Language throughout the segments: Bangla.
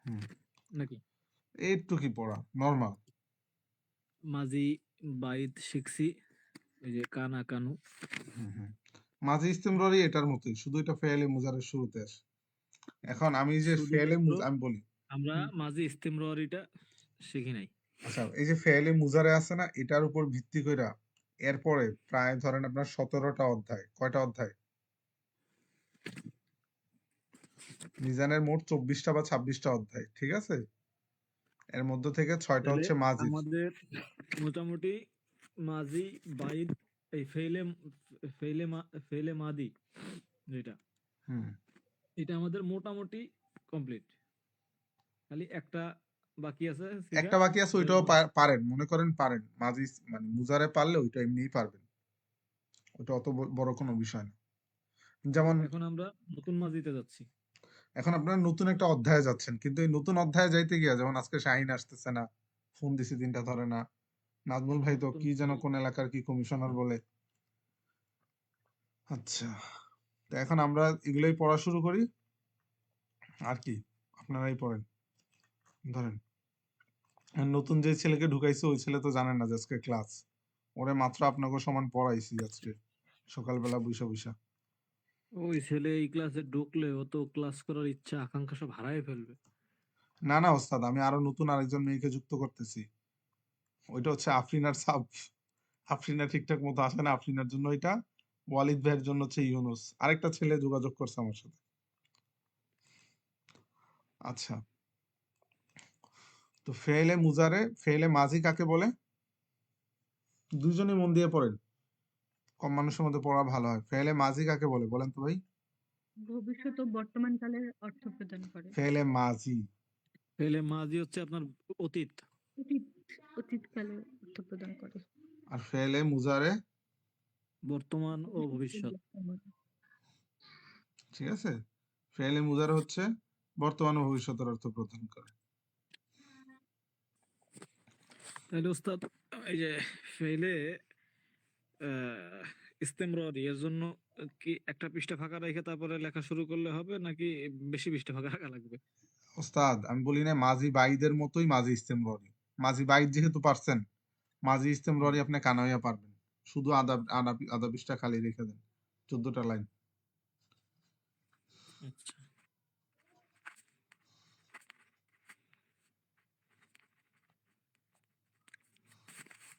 হুম, নাকি? একটু কি পড়া নরমাল। মাজি বাইদ শিখছি, এই যে কানা কানু। হুম হুম মাঝি ইস্তেমররি এটার মতোই, শুধু এটা ফেলে মুজারের শুরুতে আসে। এখন আমি যে ফেলে শুধুমাত্র আমি বলি, আমরা মাঝি ইস্তেমররিটা শিখি নাই। আচ্ছা এই যে ফেলে মুজারে আছে না, এটার উপর ভিত্তি কইরা এরপরে প্রায় ধরেন আপনার 17টা অধ্যায়, কয়টা অধ্যায়? মিজানের মোট 24টা বা 26টা অধ্যায়, ঠিক আছে? এর মধ্যে থেকে 6টা তাহলে হচ্ছে মাজির। আমাদের মোটামুটি মাজি বাইদ, এই ফেলে মাদি যেটা, হুম এটা আমাদের মোটামুটি কমপ্লিট। খালি একটা বাকি আছে সিগা, একটা বাকি আছে, ওটা ওইটাও পারেন, মনে করেন পারেন মাজি, মানে মুজারে পারলে ওইটা এমনিই পারবেন, ওটা অত বড় কোনো বিষয় না। যেমন এখন আমরা নতুন মাজিতে যাচ্ছি। এখন আপনারা নতুন একটা অধ্যায়ে যাচ্ছেন, কিন্তু এই নতুন অধ্যায়ে যাইতে গিয়া যেমন আজকে শাহিন আসতেছে না, ফোন দিছি দিনটা ধরে না, নাজমুল ভাই তো নতুন কি যেন ফাইল। কোন এলাকার কি কমিশনার বলে। আচ্ছা, তো এখন আমরা এগুলোই পড়া শুরু করি, আর কি আপনারাই পড়েন। ধরেন আর নতুন যে ছেলেকে ঢুকাইছে ওই ছেলে তো জানেন না যে আজকে ক্লাস, ওরে মাত্র আপনাকে সমান পড়াইছি আজকে সকালবেলা বৈশা বৈশা। ওই ছেলে এই ক্লাসে ঢুকলে ও তো ক্লাস করার ইচ্ছা আকাঙ্ক্ষা সব হারায় ফেলবে। না না ওস্তাদ, আমি আরো নতুন আরেকজন মেয়েকে যুক্ত করতেছি, ওইটা হচ্ছে আফরিনার সাব। আফরিনা ঠিকঠাক মতো আসে না, আফরিনার জন্য এটা, ওয়ালিদ ভাইয়ের জন্য হচ্ছে ইউনুস, আরেকটা ছেলে যোগাযোগ করছে আমার সাথে। আচ্ছা, তো ফেলে মুজারে ফেলে মাঝি কাকে বলে? দুইজনই মন দিয়ে পড়েন, কম মানুষের মধ্যে পড়া ভালো হয়। ফেলে মাঝি কাকে বলে বলেন তো ভাই? ভবিষ্যৎ ও বর্তমান কালের অর্থ প্রদান করে। ফেলে মাঝি। ফেলে মাঝি হচ্ছে আপনার অতীত। অতীত অতীতকালে অর্থ প্রদান করে। আর ফেলে মুজারে, বর্তমান ও ভবিষ্যৎ ও ভবিষ্যৎ। বর্তমান। ঠিক আছে, ফেলে মুজারে হচ্ছে বর্তমান ও ভবিষ্যতের অর্থ প্রদান করে। তাহলে ওস্তাদ, এই যে ফেলে ইস্তেমররি এর জন্য কি একটা পৃষ্ঠা ফাঁকা রেখে তারপরে লেখা শুরু করলে হবে, নাকি বেশি পৃষ্ঠা ফাঁকা রাখা লাগবে? ওস্তাদ আমি বলি না মাঝি বাইদের মতোই মাঝি ইস্তেমররি, মাঝি বাইদ যেহেতু পারছেন, মাঝি হুম, ইস্তেমররি আপনি কানাইয়া পারবেন, শুধু আধা আধা আধা পৃষ্ঠা খালি রেখে দেন, 14টা লাইন। আচ্ছা।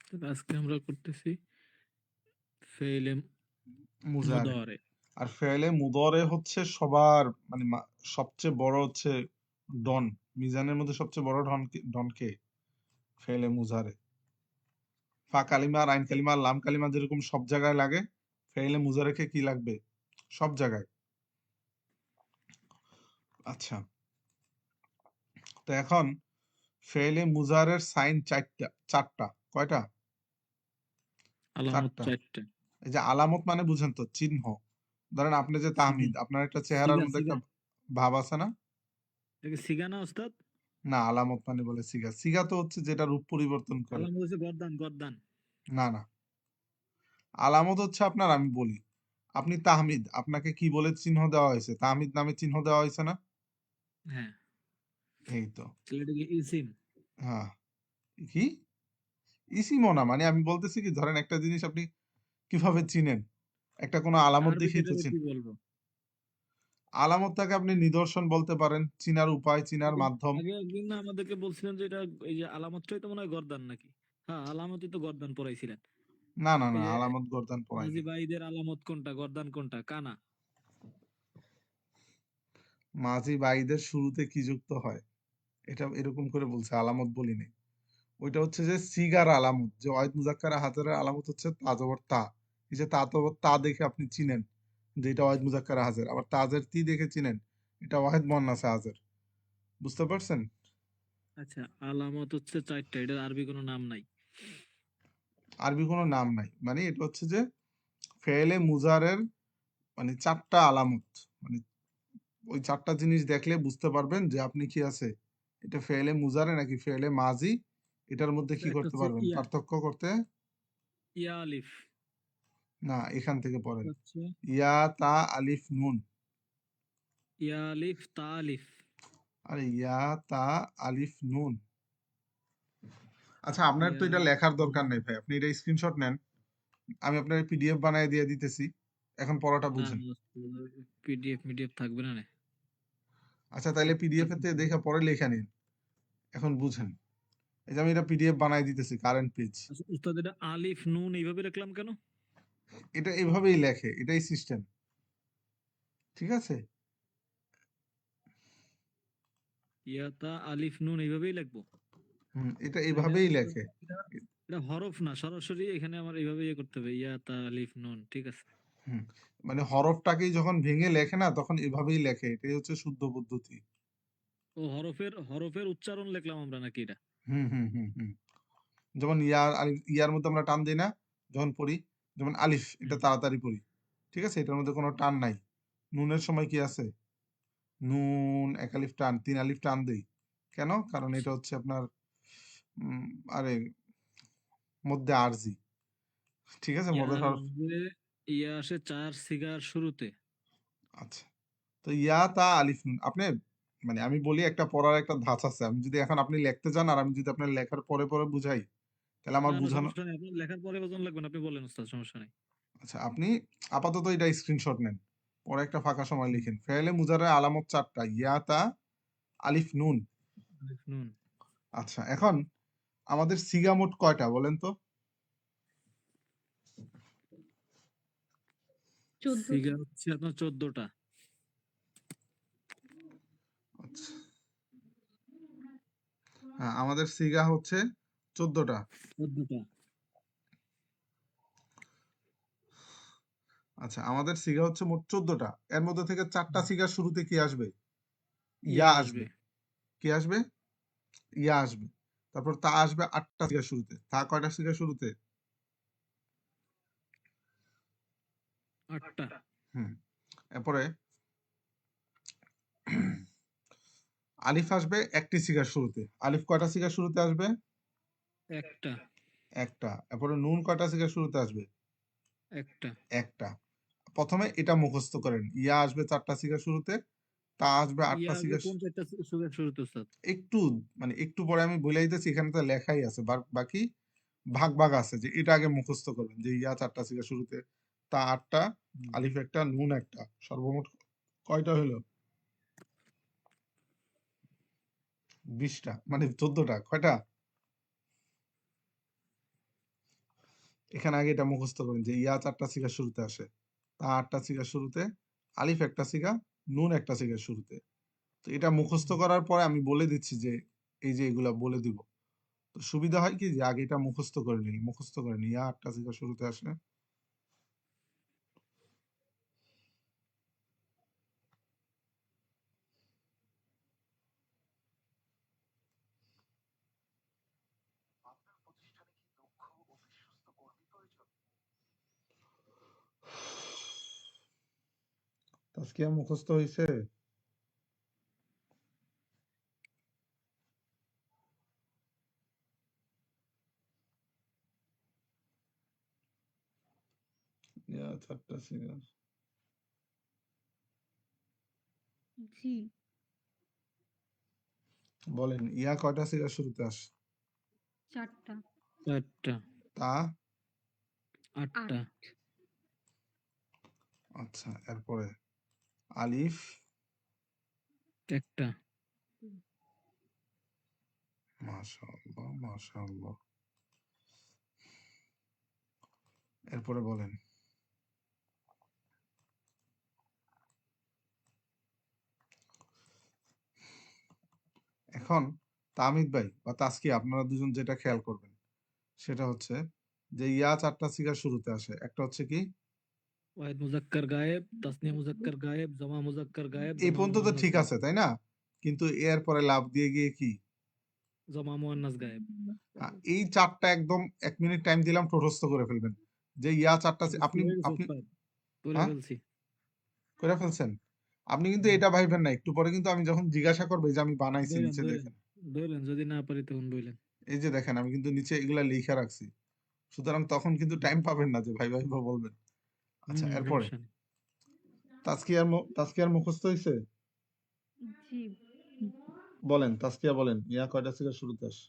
তাহলে আজকে আমরা করতেছি ফেলে মুজারে। মুদারে। আর ফেলে মুদরে হচ্ছে সবার মানে সবচেয়ে বড় হচ্ছে ডন, মিজানের মধ্যে সবচেয়ে বড় ডন কে? ফেলে মুজারে। ফা কালিমা আর আইন কালিমা আর লাম কালিমা যেরকম সব জায়গায় লাগে, ফেলে মুজারেকে কি লাগবে? সব জায়গায়। আচ্ছা, তো এখন ফেলে মুজারের সাইন চারটা, কয়টা? আলামত চারটা। চারটে। এই যে আলামত মানে বুঝেন তো, চিহ্ন। ধরেন আপনি যে সিগা তাহমিদ, আপনার একটা চেহারার সিগা মধ্যে একটা সিগা ভাব আছে না? এটা কি সিগা না ওস্তাদ? না, আলামত মানে বলে সিগা, সিগা তো হচ্ছে যেটা রূপ পরিবর্তন করে। আলামত হচ্ছে গর্দান গর্দান। না না, আলামত হচ্ছে আপনার, আমি বলি, আপনি তাহমিদ, আপনাকে কি বলে চিহ্ন দেওয়া হয়েছে? তাহমিদ নামে চিহ্ন দেওয়া হয়েছে না? হ্যাঁ, এই তো। ছেলেটাকে ইসিম। হ্যাঁ, কি ইসিমও না, মানে আমি বলতেছি কি, ধরেন একটা জিনিস আপনি কিভাবে চিনেন, একটা কোনো আলামত আরবিতে দেখেই তো এটাকে চিন। কি বলবো? আলামতটাকে আপনি নিদর্শন বলতে পারেন, চিনার উপায়, চিনার আগে মাধ্যম। আগে একদিন না আমাদেরকে বলছিলেন যে এটা, এই যে আলামতটাই তো মনে হয় গর্দান নাকি? হ্যাঁ, আলামতই তো গর্দান পড়াইছিলেন। না না না, এই যে আলামত গর্দান পড়াই মাঝি নাই। ভাইদের আলামত কোনটা, গর্দান কোনটা, কানা? মাঝি বাইদের শুরুতে কি যুক্ত হয়, এটা এরকম করে বলছে, আলামত বলি নাই। ওইটা হচ্ছে যে সিগার আলামত, যে ওয়াহিদ মুজাক্কার হাজারের আলামত হচ্ছে তা জবর তা। এই যে তা জবর তা দেখে আপনি চিনেন যে এটা ওয়াহিদ মুজাক্কার হাজার, আবার তাজের তি দেখে চিনেন এটা ওয়াহিদ মুয়ান্নাস হাজার। বুঝতে পারছেন? আচ্ছা, আলামত হচ্ছে চারটা, এটার আরবি কোনো নাম নাই? আরবি কোনো নাম নাই, মানে এটা হচ্ছে যে ফেলে মুজারের মানে চারটা আলামত, মানে ওই চারটা জিনিস দেখলে বুঝতে পারবেন যে আপনি কি আছে, এটা ফেলে মুজারে নাকি ফেলে মাজি, এটার মধ্যে কি একটা করতে হচ্ছে পারবেন ইয়া, পার্থক্য করতে। ইয়া আলিফ। না, এখান থেকে পড়েন, একটা হচ্ছে ইয়া তা আলিফ নুন। ইয়া আলিফ তা আলিফ। আরে ইয়া তা আলিফ নুন। আচ্ছা আপনার তো ইয়া এটা লেখার দরকার নেই ভাই, আপনি এটা স্ক্রিনশট নেন, আমি আপনার পিডিএফ বানায় দিয়ে দিতেছি, এখন পড়াটা না বুঝেন। পিডিএফ মিডিএফ থাকবে না রে। আচ্ছা তাইলে পিডিএফ এতে দেখে পরে লেখা নিন, এখন বুঝেন। এই যে আমি এটা পিডিএফ বানায় দিতেছি, কারেন্ট পেজ। আচ্ছা উস্তাদ, এটা আলিফ নুন এইভাবে রাখলাম কেন? এটা এভাবেই লেখে, এটাই সিস্টেম, ঠিক আছে? ইয়াতা আলিফ নুন এইভাবেই লিখবো? এটা এটা এভাবেই লেখে। এটা এটা হরফ না, সরাসরি এখানে আমার এইভাবে ইয়ে করতে হবে, ইয়াতা আলিফ নুন, ঠিক আছে। হুম, মানে হরফটাকেই যখন ভেঙে লেখে না তখন এভাবেই লেখে, এটাই হচ্ছে শুদ্ধ পদ্ধতি। ও হরফের উচ্চারণ লিখলাম আমরা নাকি এটা? হুম হুম হুম হুম যেমন ইয়ার মধ্যে আমরা টান দিই না যখন পড়ি, যেমন আলিফ, এটা হুম। তাড়াতাড়ি পড়ি, ঠিক আছে, এটার মধ্যে কোনো টান নাই। নুনের সময় কি আছে, নুন এক আলিফ টান, তিন আলিফ টান দেই, কেন? কারণ এটা হচ্ছে আপনার উম, আরে মধ্যে আরজি, ঠিক আছে, ইয়া মধ্যে হরফ। আসবে, ইয়া আসে চার সিগার শুরুতে। আচ্ছা, তো ইয়া তা আলিফ নুন আপনি, মানে আমি বলি একটা পড়ার একটা ধাঁচ আছে, আমি যদি এখন আপনি লিখতে যান আর আমি যদি আপনার লেখার পরে পরে বুঝাই, তাহলে আমার না না, বুঝানো। সমস্যা নেই, আপনার লেখার পরে ওজন লাগবে না, আপনি বলেন উস্তাদ, সমস্যা নেই। আচ্ছা আপনি আপাতত এটা স্ক্রিনশট নেন, পরে একটা ফাঁকা সময় হুম, লিখেন। ফেলে মুজারে আলামত চারটা, ইয়া তা আলিফ নুন। আলিফ নুন। আচ্ছা এখন আমাদের সিগা মোট কয়টা বলেন তো? 14টা। সিগা হচ্ছে আপনার 14টা। আচ্ছা, হ্যাঁ আমাদের সিগা হচ্ছে 14টা। 14টা। আচ্ছা আমাদের সিগা হচ্ছে মোট 14টা, এর মধ্যে থেকে 4টা সিগার শুরুতে কি আসবে? ইয়া ইয়া আসবে। আসবে। কি আসবে? ইয়া আসবে। তারপর তা আসবে 8টা সিগার শুরুতে। তা কয়টা সিগার শুরুতে? 8টা। হুম, এরপরে আলিফ আসবে একটি সিগার শুরুতে। আলিফ কয়টা সিগার শুরুতে আসবে? একটা। একটা। এরপরে নুন কয়টা সিগার শুরুতে আসবে? একটা। একটা। প্রথমে এটা মুখস্থ করেন, ইয়া আসবে 4টা সিগার শুরুতে, তা আসবে ইয়া 8টা আসবে সিগার। কোন চারটা সুগার শুরুতে উস্তাদ? একটু, মানে একটু পরে আমি বলে দিতেছি, এখানে তো লেখাই আছে, বাকি ভাগ ভাগ আছে, যে এটা আগে মুখস্থ করবেন যে ইয়া 4টা সিগার শুরুতে, তা 8টা, হুম। আলিফ একটা, নুন একটা, সর্বমোট কয়টা হলো? 20টা, মানে 14টা। কয়টা? এখানে আগে এটা মুখস্থ করেন যে ইয়া 4টা সিগার শুরুতে আসে, তা 8টা সিগার শুরুতে, আলিফ একটা সিগা, নুন একটা সিগার শুরুতে। তো এটা মুখস্থ করার পরে আমি বলে দিচ্ছি যে এই যে এগুলা বলে দিব, তো সুবিধা হয় কি যে আগে এটা মুখস্থ করে নিই, ইয়া 8টা সিগার শুরুতে আসে। তাজকিয়া মুখস্থ হয়েছে? ইয়া 4টা সিগার। জি। বলেন ইয়া কয়টা সিগার শুরুতে আসে? 4টা। 4টা। তা 8টা। 8। আচ্ছা, এরপরে আলিফ একটা। মাশাআল্লাহ মাশাআল্লাহ। এরপরে বলেন এখন তামিদ ভাই বা তাসকিয়া, আপনারা দুজন যেটা খেয়াল করবেন সেটা হচ্ছে যে ইয়া 4টা সিগার শুরুতে আসে, একটা হচ্ছে কি, ওয়াহিদ মুজাক্কার গায়েব, তাসনিয়া মুজাক্কার গায়েব, জমা মুজাক্কার গায়েব, এই জমা পর্যন্ত তো মুয়ান্নাস ঠিক গায়েব। আছে তাই না? কিন্তু এর পরে লাভ দিয়ে গিয়ে কি, জমা মুয়ান্নাস গায়েব। এই চারটা একদম 1 মিনিট টাইম দিলাম, ঠোঁটস্থ করে ফেলবেন যে ইয়া 4টা আপনি হয়ে গেছে আপনি উস্তাদ, বলে হ্যাঁ ফেলছি। করে ফেলছেন। আপনি কিন্তু হুম। এটা ভাইবেন না, একটু পরে কিন্তু আমি যখন জিজ্ঞাসা করবো এই যে আমি বানাইছি ধরেন নিচে ধরেন দেখেন, ধরেন, যদি না পারি তখন বললেন। এই যে দেখেন আমি কিন্তু নিচে এগুলা লিখে রাখছি, সুতরাং তখন কিন্তু টাইম পাবেন না যে ভাই ভাই বা বলবেন। আচ্ছা এরপরে সমস্যা নেই। তাজকিয়ার মুখস্থ হয়েছে? জি। বলেন তাসকিয়া বলেন, ইয়া কয়টা সিগা শুরুতে আসে?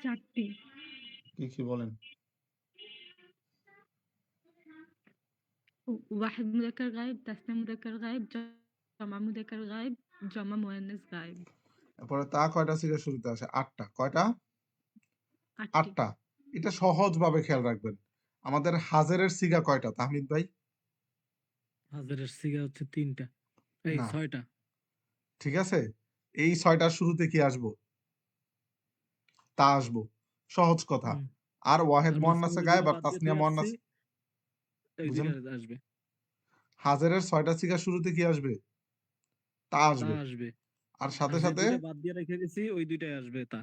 4টি। কি বলেন? واحد مذكر غائب، تسنية مذكر غائب، جمع مذكر غائب، جمع مؤنث غائب। এরপরে তা কয়টা সিগা শুরুতে আসে? 8টা। কয়টা? 8টি। 8টা। এটা সহজভাবে খেয়াল রাখবেন। আমাদের হাজেরের সিগা কয়টা তাহমিদ ভাই? হাজারের সিগা হচ্ছে 3টা, এই না, 6টা। ঠিক আছে। এই 6টার শুরুতে কি আসবো? তা আসবো। সহজ কথা। হুম। আর ওয়াহেদ আর মাঝখানে মুয়ান্নাসে যে গায়েব দুইটা আর বাদ দিয়ে তাসনিয়া দিয়ে আসছি, মুয়ান্নাস, এই বুঝেন? দুইটা আসবে। হাজেরের 6টা সিগার শুরুতে কি আসবে? তা তা আসবে। আসবে। আর আর সাথে যে সাথে দুইটা বাদ দিয়ে রেখে গেছি ওই দুইটাই আসবে তা।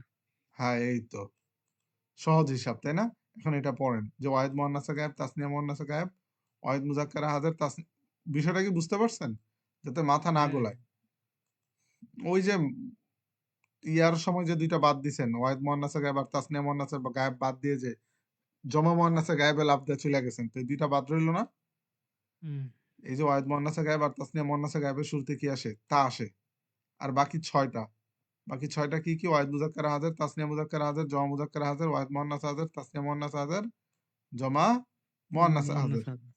হ্যাঁ, এই তো সহজ হিসাব, তাই না? এখন এটা পড়েন যে ওয়াহিদ মুয়ান্নাসে গায়েব, তাসনিয়া মুয়ান্নাসে গায়েব, ওয়াহিদ মুজাক্কারে হাজের, বিষয়টা কি বুঝতে পারছেন? যাতে মাথা না হ্যাঁ, গোলায়। ওই যে ইয়ার সময় যে দুইটা বাদ দিছেন, ওয়াহিদ মুয়ান্নাসে গায়েব আর তাসনিয়া মুয়ান্নাসে গায়েব বাদ দিয়ে যে জমা মুয়ান্নাসে গায়েবে লাফ দিয়ে চলে গেছেন, তো এই দুইটা বাদ রইল না? হুম, এই যে ওয়াহিদ মুয়ান্নাসে গায়েব আর তাসনিয়া মুয়ান্নাসে গায়েবের শুরুতে কি আসে? তা আসে। আর বাকি 6টা, বাকি 6টা কি কি? ওয়াহিদ মুজাক্কার হাজির, তাসনিয়া মুজাক্কার হাজির, জমা মুজাক্কার হাজির, ওয়াহিদ মুয়ান্নাস হাজির, তাসনিয়া মুয়ান্নাস হাজির, জমা মুয়ান্নাস মুয়ান্নাস হাজির। হাজির।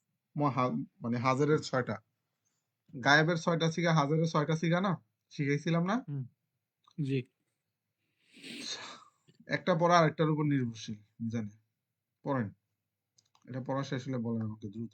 মানে হাজিরের 6টা, গায়েবের 6টা সিগা, হাজিরের 6টা সিগা না? শিখাইছিলাম না? হুম, জি। একটা পড়া আরেকটার উপর নির্ভরশীল, জানি। পড়েন, এটা পড়া শেষ হলে বলেন আমাকে দ্রুত।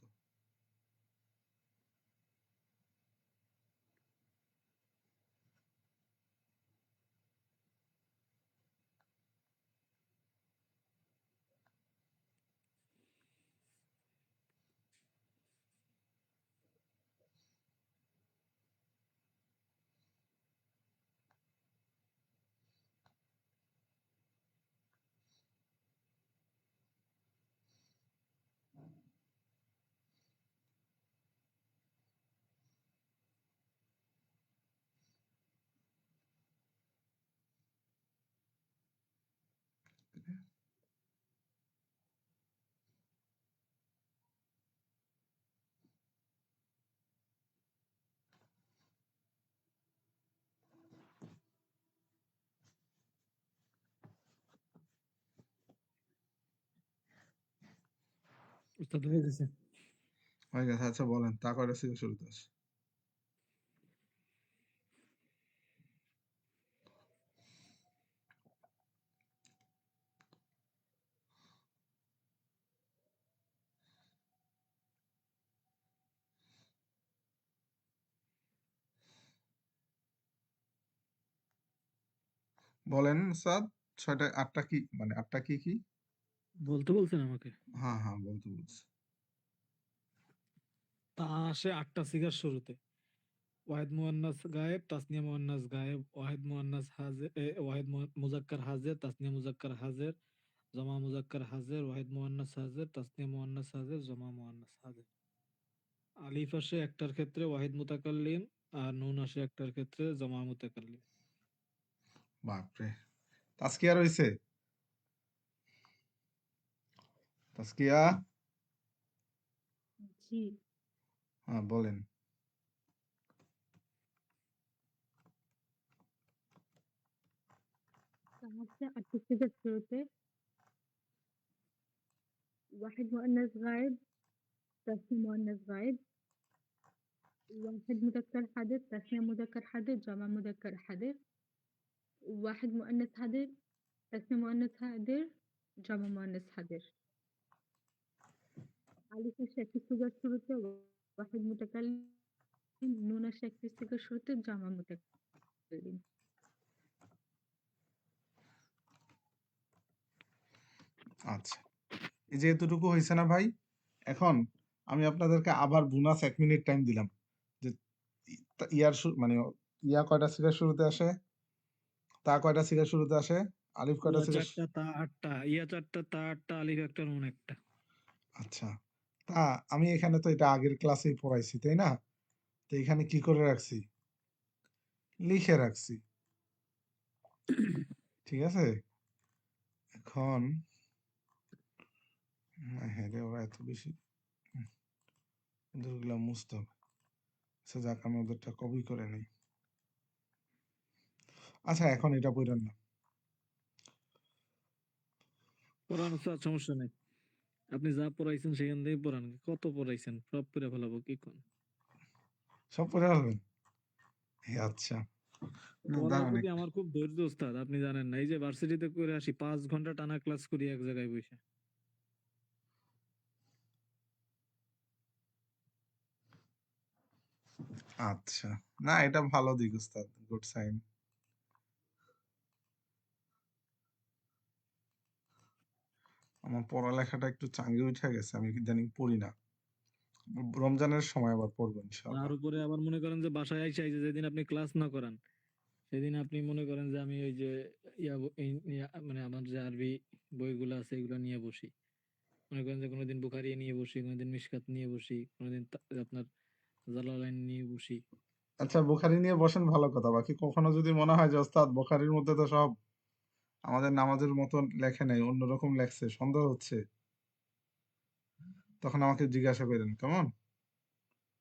উস্তাদ হয়ে গেছে। হয়ে গেছে, আচ্ছা বলেন তা কয়টা সিগা শুরুতে আসে? বলেন স্যার, 6টা 8টা কি, মানে 8টা কি কি? বলতে বলছেন আমাকে? হ্যাঁ হ্যাঁ, বলতে বলছি। তা আসে 8টা সিগার শুরুতে। ওয়াহিদ মুয়ান্নাস গায়েব, তাসনিয়া মুয়ান্নাস গায়েব, ওয়াহিদ মুয়ান্নাস হাজির, ওয়াহিদ মুজাক্কার হাজির, তাসনিয়া মুজাক্কার হাজির, জমা মুজাক্কার হাজির, ওয়াহিদ মুয়ান্নাস হাজির, তাসনিয়া মুয়ান্নাস হাজির, জমা মুয়ান্নাস হাজির। আলিফ আসে একটার ক্ষেত্রে ওয়াহিদ মুতাকাল্লিম, আর নুন আসে একটার ক্ষেত্রে জমা মুতাকাল্লিম। বাপরে, তাসকিয়া রইছে? তাসকিয়া, জি। হ্যাঁ বলেন। তা হচ্ছে 8টি সিগার শুরুতে واحد مؤنث غائب، تسنية مؤنث غائب، واحد مذكر حادث، تسنية مذكر حادث، جمع مذكر حادث، واحد مؤنث حادث، تسنية مؤنث حاضر، جمع مؤنث حاضر। ألف الشكل الصغر শুরুতে واحد متكلم، নুন الشكل الصغر শুরুতে جمع متكلم। আচ্ছা, এই যে এতটুকু হয়েছে না ভাই? এখন আমি আপনাদেরকে আবার বোনাস 1 মিনিট টাইম দিলাম যে মানে ইয়া কয়টা সিগার শুরুতে আসে, তা কয়টা সিগার শুরুতে আসে, আলিফ কয়টা ইয়া সিগার? 4টা, তা 8টা, ইয়া 4টা, তা 8টা, আলিফ একটা, নুন একটা। আচ্ছা, তা আমি এখানে তো এটা আগের ক্লাসেই পড়াইছি, তাই না? তো এখানে কি করে রাখছি? লিখে রাখছি, ঠিক আছে? এখন হ্যাঁ রে, ওরা এত বেশি ওদেরগুলা মুছতে হবে। আচ্ছা যাক, আমি ওদেরটা কপি করে নিই। আচ্ছা এখন এটা পড়েন না। পড়ান স্যার, সমস্যা নাই। আপনি যা পড়াইছেন সেখান থেকে পড়ান। কত পড়াইছেন? সব পড়ে ফেলাবো কি কোন? সব পড়ে ফেলবেন? আচ্ছা। না পড়ার দাঁড়ান প্রতি একটু। আমার খুব ধৈর্য ওস্তাদ, আপনি জানেন না। এই যে ভার্সিটিতে করে আসি 5 ঘন্টা টানা ক্লাস করি এক জায়গায় বসে। আচ্ছা। না এটা ভালো দিক উস্তাদ। Good sign. আমার পড়ালেখাটা একটু চাঙ্গে উঠে গেছে। আমি ইদানিং পড়ি না। রমজানের সময় আবার পড়বো তার ইনশাআল্লাহ। উপরে আবার মনে করেন যে বাসায় আইসা এই যে যেদিন আপনি ক্লাস না করান, সেদিন আপনি মনে করেন যে আমি ওই যে মানে আমার যে আরবি বইগুলো আছে এগুলো নিয়ে বসি। মনে করেন যে কোনোদিন বুখারি নিয়ে বসি, কোনোদিন মিশকাত নিয়ে বসি, কোনোদিন আপনার জালালাইন নিয়ে বসি। আচ্ছা বুখারী নিয়ে বসেন ভালো কথা। বাকি কখনো যদি মনে হয় যে ওস্তাদ বুখারীর মধ্যে তো সব আমাদের নামাজের মতন লেখে নাই, অন্যরকম লেখছে, সন্দেহ হচ্ছে, তখন আমাকে জিজ্ঞাসা করেন কেমন?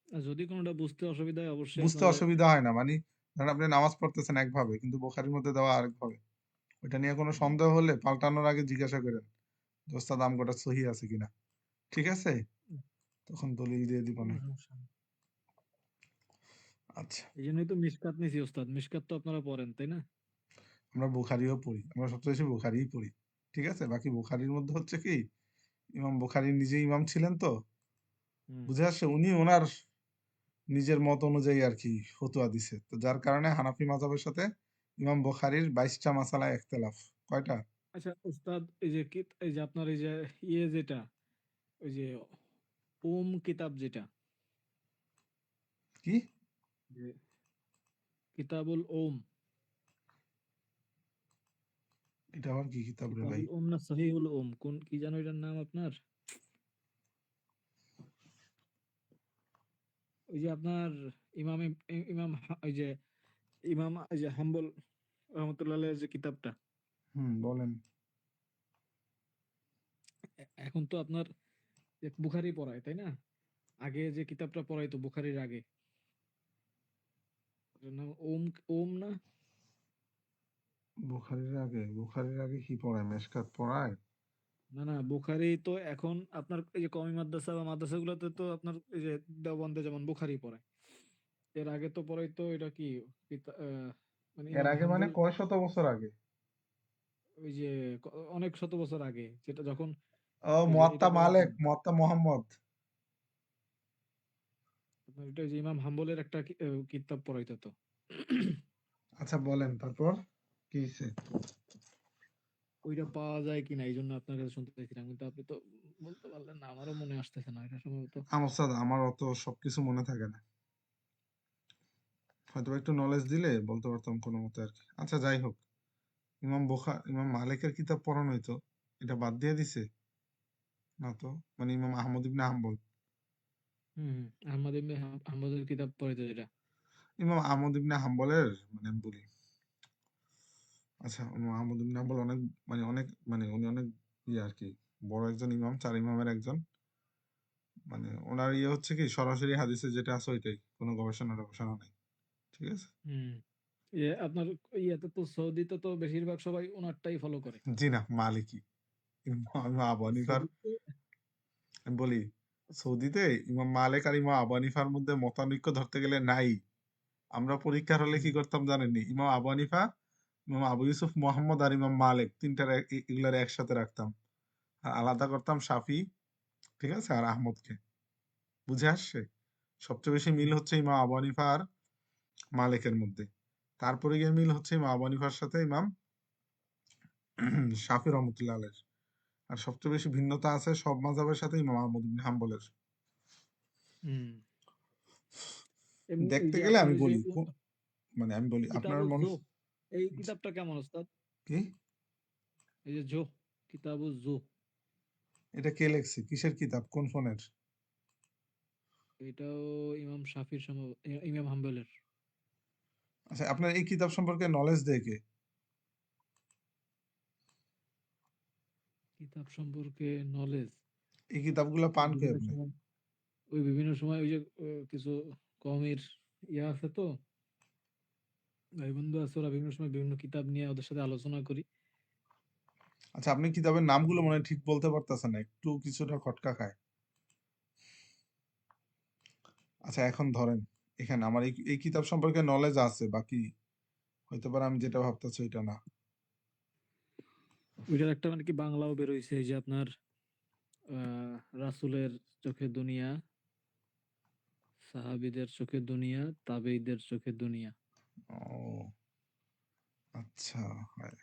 আর যদি কোনোটা বুঝতে অসুবিধা হয় অবশ্যই বুঝতে আপনারে। অসুবিধা হয় না মানে ধরেন আপনি নামাজ পড়তেছেন একভাবে কিন্তু বুখারীর মধ্যে দেওয়া আরেকভাবে। ওইটা নিয়ে কোনো সন্দেহ হলে পাল্টানোর আগে জিজ্ঞাসা করেন যে ওস্তাদ আমগোটা সহি আছে কিনা। ঠিক আছে? তখন দলিল দিয়ে দিব কোনো না। সমস্যা নেই। আচ্ছা। এই জন্যই তো মিশকাত নিছি ওস্তাদ। মিশকাত তো আপনারা পড়েন, তাই না? আমরা বুখারীও পড়ি। আমরা সবচেয়ে বেশি বুখারীই পড়ি। ঠিক আছে? বাকি বুখারীর মধ্যে হচ্ছে কি ইমাম বুখারী নিজে ইমাম ছিলেন তো। হুম। বুঝে আসছে উনি ওনার নিজের মত অনুযায়ী আর কি ফতোয়া দিছে। তো যার কারণে হানাফি মাযহাবের সাথে ইমাম বুখারীর ২২টা মাসালায় ইখতিলাফ। কয়টা? আচ্ছা ওস্তাদ, এই যে আপনার এই যে যেটা, ওই যে কিতাব যেটা, কি? যে কিতাবুল ওম, এটা আবার কি কিতাব রে ভাই? কিতাবুল ওম না সহিহুল ওম, কোন কি জানো এটার নাম আপনার? ওই যে আপনার ইমাম ইমাম ওই যে ওই যে হাম্বল রহমতুল্লাহ আলাইহির যে কিতাবটা। হুম বলেন। এখন তো আপনার বুখারি পড়ায়, তাই না? আগে যে কিতাবটা পড়াইতো বুখারির আগে, ওটার নাম ওম না? বুখারীর আগে কি পড়ায়? মেশকাত পড়ায়? না না, বুখারি তো এখন আপনার এই যে কওমি মাদ্রাসা বা মাদ্রাসাগুলোতে তো আপনার এই যে দেওবন্দে যেমন বুখারি পড়ায়। এর আগে তো পড়াইতো এটা কি মানে এর ইমাম আগে মানে হাম্বল। কয় শত বছর আগে? ওই যে অনেক শত বছর আগে, যেটা যখন ও এই যে মুয়াত্তা এটা মালিক, পড়াইতেন মুয়াত্তা মুহাম্মদ। আপনার, এটা ওই যে ইমাম হাম্বলের একটা কিতাব পড়াইতো তো। আচ্ছা বলেন তারপর কি হইছে? ওইটা পাওয়া যায় কিনা এই জন্য আপনার কাছে শুনতে চাইছিলাম, কিন্তু আপনি তো বলতে পারলেন না, আমারও মনে আসতেছে না এটা সম্ভবত। ওস্তাদ আমার অত সবকিছু মনে থাকে না। হয়তো একটু নলেজ দিলে বলতে পারতাম কোনো মতে আর কি। আচ্ছা যাই হোক। ইমাম মালিকের কিতাব পড়ানো হইতো। এটা বাদ দিয়ে দিছে? না তো। মানে ইমাম আহমদ ইবনে হাম্বল। হম হম, আহমদ ইবনে হাম্বলের কিতাব পড়াইতো যেটা। ইমাম আহমদ ইবনে হাম্বলের মানে আমি বলি আচ্ছা ইমাম আহমদ ইবনে হাম্বল অনেক উনি অনেক ইয়ে আর কি বড় একজন ইমাম, 4 ইমামের একজন। মানে ওনার ইয়ে হচ্ছে কি সরাসরি হাদিসে যেটা আছে ওইটাই, কোনো গবেষণা টবেষণা নাই। ঠিক আছে? হম, আপনার ইয়াতে তো সৌদিতে তো বেশিরভাগ সবাই ওনারটাই ফলো করে। জি না, মালিকি। ইমাম আবু হানিফার সৌদিতে। আমি বলি সৌদিতে ইমাম মালিক আর ইমাম আবু হানিফার মধ্যে মতানৈক্য ধরতে গেলে নাই। আমরা পরীক্ষার হলে কি হুম, করতাম জানেননি? ইমাম আবু হানিফা, ইমাম আবু ইউসুফ মোহাম্মদ আর ইমাম মালিক তিনটার এগুলার একসাথে রাখতাম। আর আলাদা করতাম শাফি, ঠিক আছে, আর আহমদকে। বুঝে আসছে? সবচেয়ে বেশি মিল হুম, হচ্ছে ইমাম আবু হানিফা আর মালিকের মধ্যে। তারপরে গিয়ে মিল হচ্ছে ইমাম আবু হানিফার সাথে ইমাম শাফি রহমতুল্লাহ আলাইহির। আর সবচেয়ে বেশি ভিন্নতা আছে সব মাযহাবের সাথে ইমাম আহমদ ইবনে হাম্বলের। হুম। এমনি এই দেখতে যে গেলে আপনার আমি ওই যে বলি মানে আমি বলি আপনার কিতাবুজ মনে জো, এই কিতাবটা কেমন ওস্তাদ? কি? এই যে জো, কিতাবুজ জো, এটা কে লেখছে? কিসের কিতাব? কোন ফোনের? এটাও ইমাম শাফির সম্ভব, ইমাম হাম্বলের। আচ্ছা আপনার এই কিতাব সম্পর্কে নলেজ দেয় কে? কিতাব সম্পর্কে নলেজ এই কিতাবগুলো পান কে বিভিন্ন আপনি? সময়, বিভিন্ন সময় ওই যে কিছু কওমির ইয়া আছে তো, ভাই বন্ধু আছে, ওরা বিভিন্ন সময় বিভিন্ন কিতাব নিয়ে ওদের সাথে আলোচনা করি। আচ্ছা, আপনি কিতাবের নামগুলো মনে হয় ঠিক বলতে পারতেছেন না, একটু কিছুটা খটকা খায়। আচ্ছা, এখন ধরেন এখানে আমার এই কিতাব সম্পর্কে নলেজ আছে, বাকি হইতে পারে আমি যেটা ভাবতেছি ওইটা না। ওইটার একটা মানে কি বাংলাও বেরোইছে, এই যে আপনার রাসূলের চোখে দুনিয়া, সাহাবীদের চোখে দুনিয়া, তাবেঈদের চোখে দুনিয়া। ও আচ্ছা, হয়।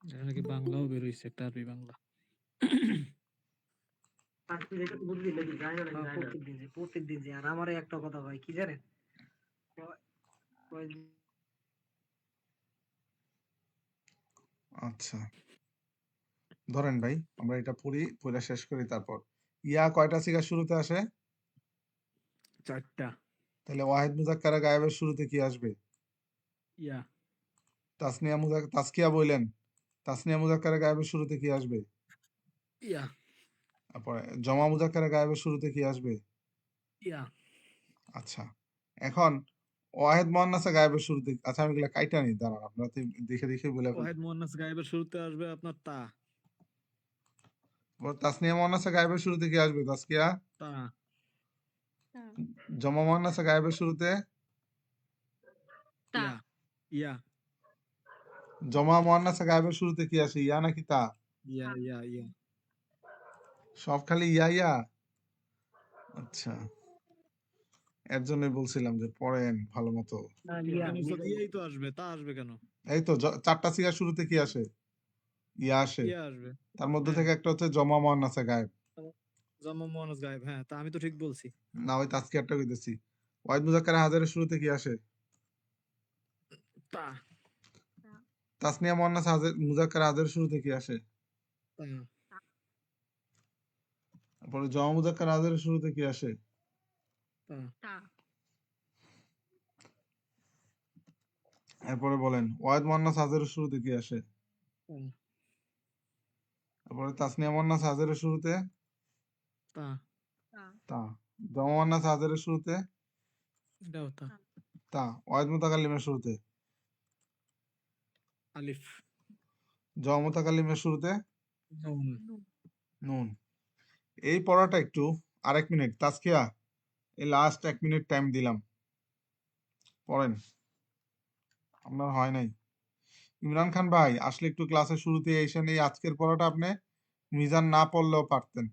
এটা নাকি বাংলাও বেরোইছে, একটা আরবি বাংলা। হ্যাঁ, প্রত্যেকদিন যে আর আমার একটা কথা ভাই কি জানেন, কয়- কয়- আচ্ছা, ধরেন ভাই আমরা এটা পড়া শেষ করি, তারপর ইয়া কয়টা সিগা শুরুতে আসে? 4টা। তাহলে ওয়াহিদ মুজাক্কারা গায়েবের শুরুতে কি আসবে? ইয়া। তাসকিয়া বললেন, তাসনিয়া মুজাক্কারা গায়েবের শুরুতে কি আসবে? ইয়া। তারপরে জমা মুজাক্কারা গায়েবের শুরুতে কি আসবে? ইয়া। আচ্ছা, এখন ওয়াহিদ মুয়ান্নাসা গায়েবের শুরুতে, আচ্ছা আমি এগুলা কাইটা নিই, দাঁড়ান আপনারা তো দেখে দেখে বলে ফেলবেন। ওয়াহিদ মুয়ান্নাস গায়েবের শুরুতে আসবে আপনার তা। তাসনিয়া মুয়ান্নাসা গায়েবের শুরুতে কি আসবে? তাসকিয়া। তা। তা জমা মুয়ান্নাসা গায়েবের শুরুতে তা ইয়া। ইয়া। জমা মুয়ান্নাসা গায়েবের শুরুতে কি আসে? ইয়া নাকি তা? ইয়া। তা ইয়া। ইয়া। সব খালি ইয়া ইয়া। আচ্ছা, এর জন্যই বলছিলাম যে পড়েন ভালো মতো। না, লিয়া, কেন উস্তাদ, লিয়া। ইয়াই তো আসবে, তা আসবে কেন? এই তো চারটা সিগার শুরুতে কি আসে? ইয়া আসে। ইয়া আসবে। তার মধ্যে হ্যাঁ। থেকে একটা হচ্ছে জমা মুয়ান্নাসা গায়েব। জমা মুয়ান্নাস গায়েব, হ্যাঁ, তা আমি তো ঠিক বলছি। না, ওই তাসকিয়ারটা কইতেছি। ওয়াহিদ মুজাক্কার হাজারের শুরুতে কি আসে? তা। তা তাসনিয়া মুয়ান্নাস মুজাক্কার হাজারের শুরুতে কি আসে? তা। তা তারপরে জমা মুজাক্কার হাজারের শুরুতে কি আসে? তা। তা এরপরে বলেন ওয়াহিদ মুয়ান্নাস হাজারের শুরুতে কি আসে? তা। তারপরে তাসনিয়া মুয়ান্নাস হাজারের শুরুতে তা। তা তা। জমা মুয়ান্নাস হাজারের শুরুতে এটাও তা। তা তা। ওয়াহিদ মুতাকাল্লিমের শুরুতে আলিফ। জমা মুতাকাল্লিমের শুরুতে নুন। নুন নুন। এই পড়াটা একটু, আরেক মিনিট তাসকিয়া, এই লাস্ট 1 মিনিট টাইম দিলাম, পড়েন। আপনার হয় নাই। ইমরান খান ভাই আসলে একটু ক্লাসের শুরুতে এসেন, এই আজকের পড়াটা আপনি মিজান না পড়লেও পারতেন,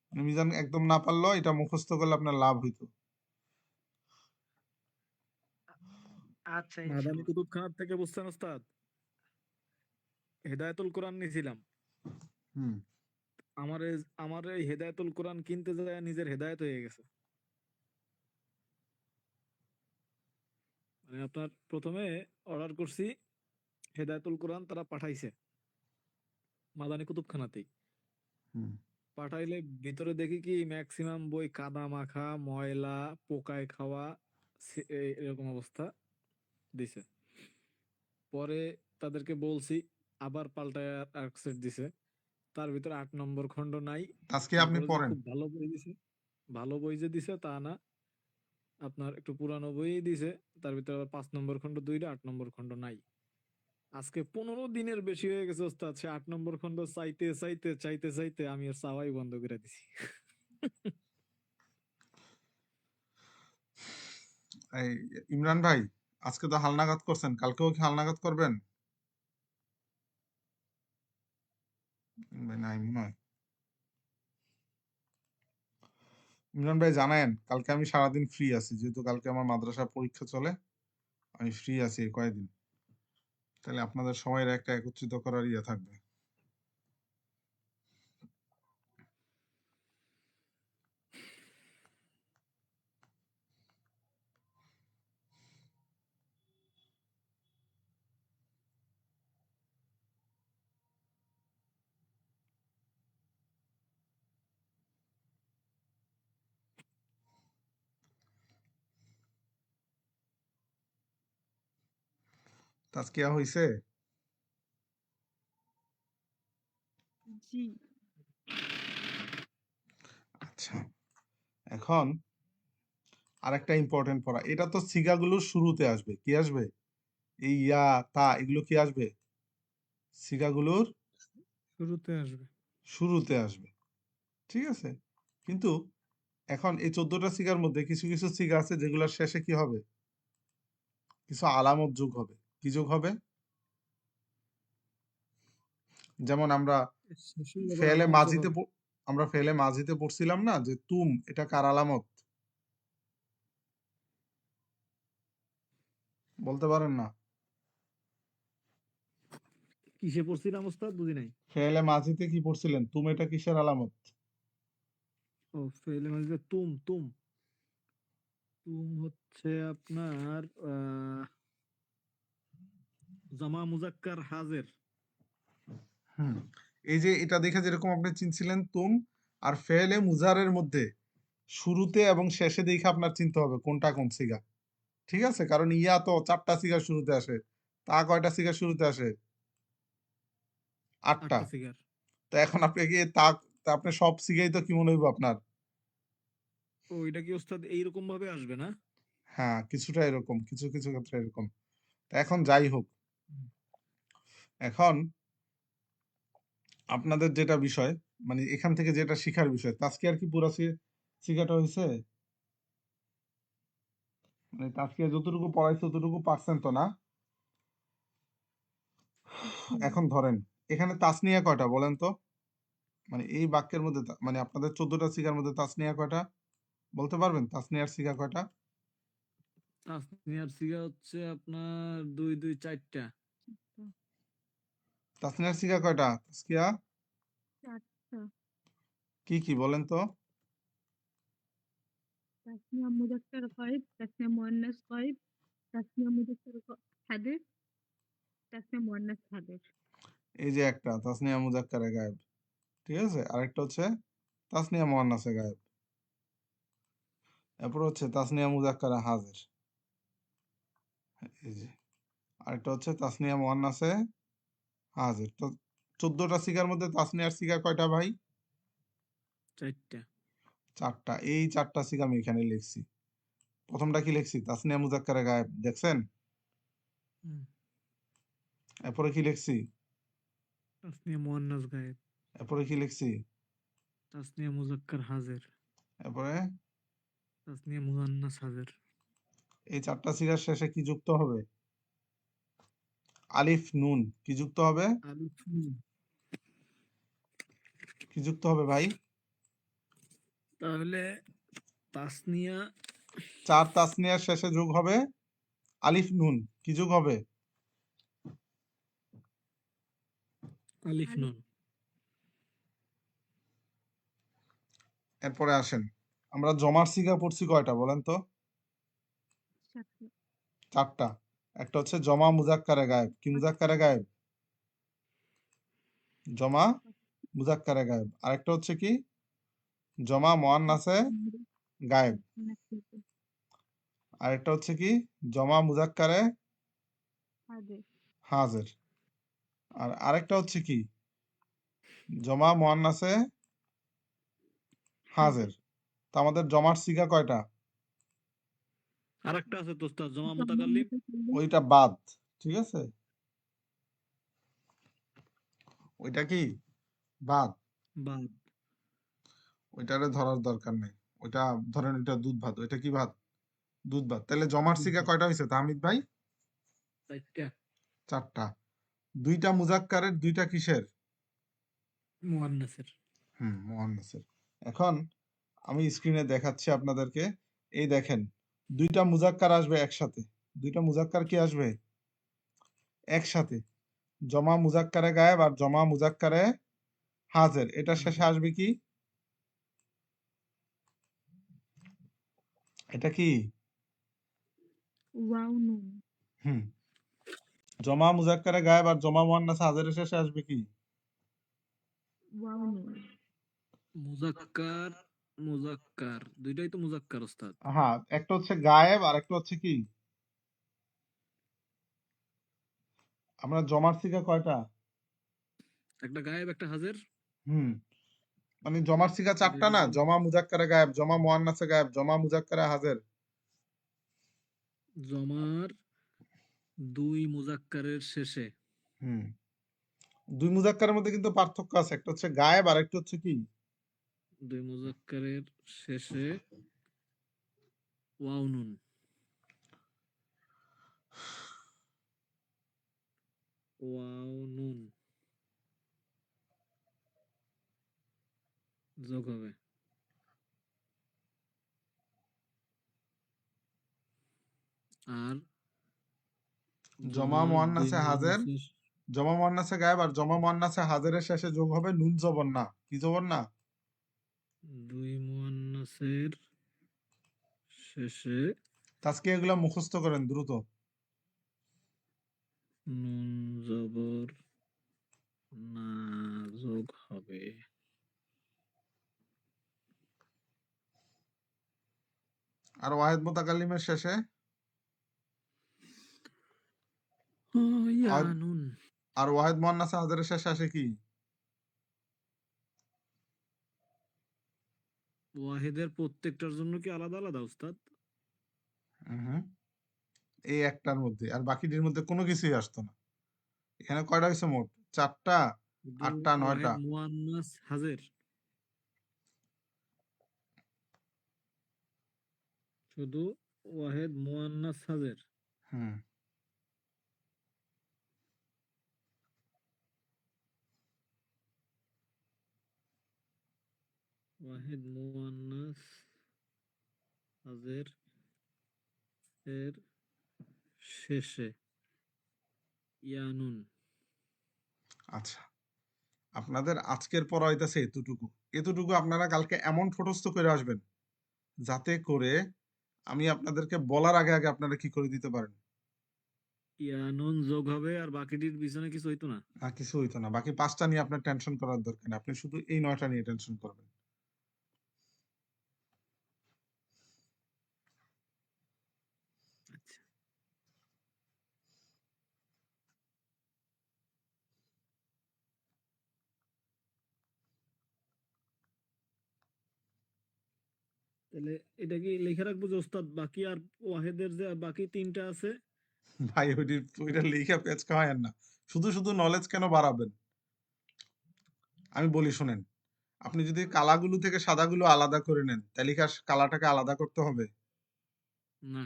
মানে মিজান একদম না পারলেও এটা মুখস্থ করলে আপনার লাভ হইতো। আচ্ছা, মাদানী ইনশাল্লাহ। কুতুবখানার থেকে বুঝছেন ওস্তাদ, হেদায়েতুল কোরআন নিয়েছিলাম। হুম। আমার এই হেদায়েতুল কোরআন কিনতে যায় নিজের হেদায়েত হয়ে গেছে। মানে আপনার প্রথমে অর্ডার করছি হেদায়েতুল কোরআন, তারা পাঠাইছে মাদানী কুতুবখানাতেই। হুম। পাঠাইলে ভিতরে দেখি কি ম্যাক্সিমাম বই কাদা মাখা, ময়লা, পোকায় খাওয়া, এরকম অবস্থা দিছে। পরে তাদেরকে বলছি, আবার পাল্টায় আর সেট দিছে, তার ভিতরে 8 নম্বর খণ্ড নাই। তাসকিয়া আপনি তারপরে যে পড়েন। খুব ভালো বই দিছে, ভালো বই যে দিছে তা না, আপনার একটু পুরানো বই দিছে, তার ভিতরে আবার 5 নম্বর খণ্ড 2টা, 8 নম্বর খণ্ড নাই। আজকে 15 দিনের বেশি হয়ে গেছে ওস্তাদ, সে 8 নম্বর খণ্ড চাইতে চাইতে চাইতে চাইতে আমি আর চাওয়াই বন্ধ করে দিছি। এই ইমরান ভাই, আজকে তো হালনাগাদ করছেন, কালকেও কি হালনাগাদ করবেন? নাই মনে হয়। ইমরান ভাই জানায়েন, কালকে আমি সারাদিন ফ্রি আছি, যেহেতু কালকে আমার মাদ্রাসা পরীক্ষা চলে, আমি ফ্রি আছি এই কয়েকদিন। তাহলে আপনাদের সবাই একটা একত্রিত করার ইয়ে থাকবে। তাজকিয়া হইছে? জি আচ্ছা, এখন আরেকটা ইম্পর্টেন্ট পড়া, এটা তো সিগাগুলোর শুরুতে আসবে, কি আসবে? এই ইয়া তা এগুলো কি আসবে? সিগাগুলোর শুরুতে আসবে। শুরুতে আসবে, ঠিক আছে? কিন্তু এখন এই 14টা সিগার মধ্যে কিছু কিছু সিগা আছে যেগুলোর শেষে কি হবে? কিছু আলামত যোগ হবে। কি যোগ হবে? যেমন আমরা শেষে আবার ফেলে আলামত যোগ মাঝিতে হবে। আমরা ফেলে মাঝিতে পড়ছিলাম না যে তুম, এটা কার আলামত? বলতে পারেন না? কিসে পড়ছিলাম ওস্তাদ, বুঝি নাই। ফেলে মাঝিতে কি পড়ছিলেন? তুম এটা কিসের আলামত? ও ফেলে মাঝে তুম তুম তুম হচ্ছে আপনার জামা মুজাক্কার হাজের। হুম, এই যে এটা দেখে যেরকম আপনি চিনছিলেন তুম, আর ফেলে মুজারের মধ্যে শুরুতে এবং শেষে দেখে আপনার চিনতে হবে কোনটা কোন সিগা, ঠিক আছে? কারণ ইয়া তো 4টা সিগা শুরুতে আসে, তা কয়টা সিগা শুরুতে আসে? 8টা। 8টা সিগার। তো এখন আপনি কি তা আপনি সব সিগাই তো কি মনে হইব আপনার? ও এটা কি ওস্তাদ এইরকম ভাবে আসবে না? হ্যাঁ, কিছুটা এরকম, কিছু কিছু ক্ষেত্রে এরকম। তা এখন যাই হোক, হুম। এখন আপনাদের যেটা বিষয়, মানে এখান থেকে যেটা শিখার বিষয়, তাজকিয়ার কি পুরা শিখাটা হয়েছে? মানে তাজকিয়া যতটুকু পড়াইছে ততটুকু পারছেন তো না? এখন ধরেন এখানে তাসনিয়া কয়টা বলেন তো? মানে এই বাক্যের মধ্যে মানে আপনাদের 14টা সিগার মধ্যে তাসনিয়া কয়টা বলতে পারবেন? তাসনিয়ার সিগা কয়টা? তাসনিয়ার সিগা হচ্ছে আপনার 2 2 4টা। তাসনিয়ার সিগা কয়টা তাসকিয়া? 4টা। কি কি বলেন তো? তাসনিয়া মুজাক্কার গায়েব, তাসনিয়া মুয়ান্নাস গায়েব, তাসনিয়া মুজাক্কার হাদির, তাসনিয়া মুয়ান্নাস হাদির। এই যে একটা তাসনিয়া মুজাক্কারে গায়েব, ঠিক আছে? আরেকটা হচ্ছে তাসনিয়া মুয়ান্নাসে গায়েব, এরপর হচ্ছে তাসনিয়া মুজাক্কারে হাজির, এই যে আরেকটা হচ্ছে তাসনিয়া মুয়ান্নাসে হাজির। তো 14টা সিগার মধ্যে তাসনিয়ার সিগা কয়টা ভাই? 4টা। 4টা। এই 4টা সিগা আমি এখানে লিখছি। প্রথমটা কি লিখছি? তাসনিয়া মুজাক্কারে গায়েব, দেখছেন? হুম। এরপরে কি লিখছি? তাসনিয়া মুয়ান্নাস গায়েব, এরপরে কি লিখছি? তাসনিয়া মুজাক্কার হাজের, এরপরে তাসনিয়া মুয়ান্নাস হাজের। এই 4টা সিগার শেষে কি যুক্ত হবে? আলিফ নুন। কি যুক্ত হবে? আলিফ নুন। কি যুক্ত হবে ভাই? তাহলে তাসনিয়া 4 তাসনিয়ার শেষে যোগ হবে আলিফ নুন। কি যোগ হবে? আলিফ নুন। এরপরে আসেন, আমরা জমার সিগা পড়ছি কয়টা বলেন তো? 4টা। 4টা। একটা হচ্ছে জমা মুজাক্কারে গায়েব। কি মুজাক্কারে গায়েব? জমা মুজাক্কারে গায়েব। আরেকটা হচ্ছে কি? জমা মুয়ান্নাসে গায়েব। আরেকটা হচ্ছে কি? জমা মুজাক্কারে হাদির। হাজির। আর আরেকটা হচ্ছে কি? জমা মুয়ান্নাসে হাজির। তো আমাদের জমার সিগা কয়টা? আরেকটা আছে তো ওস্তাদ, জমা জমা মুতাকাল্লিম। মুতাকাল্লিম। ওইটা বাদ, ঠিক আছে? ওইটা কি বাদ? বাদ। ওইটারে ধরার দরকার নেই। ওইটা ধরেন এটা দুধ ভাত, ওইটা কি ভাত? দুধ ভাত। তাহলে জমার সিগা কয়টা হয়েছে তাহমিদ ভাই? 4টা। 4টা। 2টা মুজাক্কারের, 2টা কিসের? মুয়ান্নাসের। মুয়ান্নাসের। এখন আমি স্ক্রিনে দেখাচ্ছি আপনাদেরকে, এই দেখেন 2টা মুজাক্কার আসবে একসাথে। 2টা মুজাক্কার কি আসবে একসাথে? জমা মুজাক্কারে গায়েব আর জমা মুজাক্কারে হাজির। এটা শেষে আসবে কি? এটা কি? ওয়াও নুন। হুম, জমা মুজাক্কারে গায়েব আর জমা মুয়ান্নাস হাজিরের শেষে আসবে কি? ওয়াও নুন। মুজাক্কার মুজাক্কার দুইটাই তো মুজাক্কার ওস্তাদ। হ্যাঁ, একটা হচ্ছে গায়েব আর একটা হচ্ছে কি? আমরা জমার সিগা কয়টা? একটা গায়েব একটা হাজের। হুম, মানে জমার সিগা 4টা না? জমা মুজাক্কারে গায়েব, জমা মুয়ান্নাসে গায়েব, জমা মুজাক্কারে হাজির। জমার 2 মুজাক্কারের শেষে হুম। 2 মুজাক্কারের মধ্যে কিন্তু পার্থক্য আছে। একটা হচ্ছে গায়েব আর একটা হচ্ছে কি? 2 মুজাক্কারের শেষে ওয়াও নুন। ওয়াও নুন যোগ হবে। আর জমা জমার 2 মুয়ান্নাসে হাজের, মুয়ান্নাসের জমা মুয়ান্নাসে গায়েব আর জমা মুয়ান্নাসে হাজেরের শেষে যোগ হবে নুন জবর না। কি জবর না? 2 মুয়ান্নাসের শেষে আজকে এগুলা মুখস্থ করেন দ্রুত। নুন জবর না যোগ হবে। আর ওয়াহিদ মুতাকাল্লিমের শেষে ইয়া ওয়াহিদ- নুন। আর ওয়াহিদ মুয়ান্নাসে হাজেরের শেষে আসে কি? ওয়াহিদের প্রত্যেকটার জন্য কি আলাদা আলাদা উস্তাদ? হুম। এই একটার মধ্যে আর বাকিটির মধ্যে কোনো কিছুই আসতো না। এখানে কয়টা হয়েছে মোট? 4টা, শুধু 8টা, 9টা। ওয়াহিদ মুয়ান্নাস হাজের, শুধু ওয়াহিদ মুয়ান্নাস হাজের। হুম। ওয়াহিদ মুয়ান্নাস হাজের এর শেষে ইয়া নুন। আচ্ছা, আপনাদের আজকের পড়া হইতাছে এতটুকু। এতটুকু আপনারা কালকে এমন ঠোঁটস্থ করে আসবেন যাতে করে আমি আপনাদেরকে বলার আগে আগে আপনারা কি করে দিতে পারেন। ইয়া নুন যোগ হবে আর বাকিটির পিছনে কিছু হইতো না। আর কিছু হইতো না। বাকি 5টা নিয়ে আপনার টেনশন করার দরকার নেই। আপনি শুধু এই 9টা নিয়ে টেনশন করবেন। আচ্ছা, তাহলে এটা কি লিখে রাখবো যে ওস্তাদ বাকি আর ওয়াহিদের যে বাকি 3টা আছে? ভাই ওইটা লিখে পেঁচ খাওয়ায়েন না। শুধু শুধু নলেজ কেন বাড়াবেন? আমি বলি শুনেন। আপনি যদি কালাগুলো থেকে সাদাগুলো আলাদা করে নেন, তাহলে কি আর কালাটাকে আলাদা করতে হবে? না,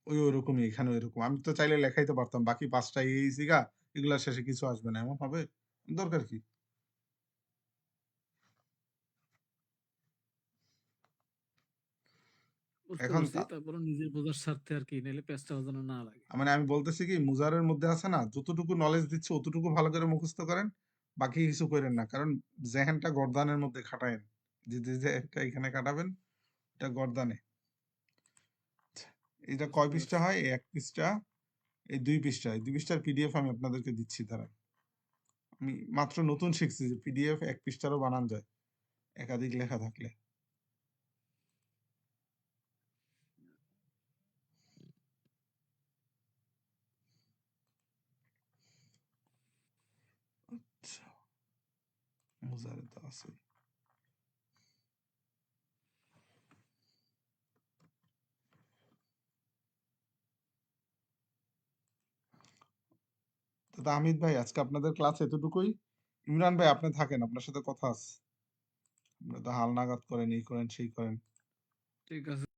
ওইরকমই এখানে ওইরকম। আমি তো চাইলে লেখাইতে পারতাম বাকি 5টা এই সিগা, এগুলার শেষে কিছু আসবে না। এমন হবে? দরকার কি? বুঝতে এখন পারছি, তারপরে নিজের বোঝার স্বার্থে আর কি, নাহলে পেঁচটা যেন না লাগে। মানে আমি বলতেছি কি মুজারের মধ্যে আছে না, যতটুকু নলেজ দিচ্ছে অতটুকু ভালো করে মুখস্থ করেন, বাকি কিছু করেন না। কারণ জেহেনটা গর্দানের মধ্যে খাটায়েন। যে জেহেনটা এখানে কাটাবেন, এটা গর্দানে। এটা কয় বুঝতে পৃষ্ঠা পারছি। হয়? এই 1 পৃষ্ঠা, এই 2 পৃষ্ঠা। এই 2 পৃষ্ঠার পিডিএফ আমি আপনাদেরকে দিচ্ছি দাঁড়ান। আমি মাত্র নতুন শিখছি যে পিডিএফ 1 পৃষ্ঠারও বানান যায় একাধিক লেখা থাকলে। আচ্ছা, মুজারে তো আছে। তো হামিদ ভাই আজকে আপনাদের ক্লাস এতটুকুই। ইমরান ভাই আপনি থাকেন, আপনার সাথে কথা আছে। আপনি তো হালনাগাদ করেন, এই করেন সেই করেন। ঠিক আছে।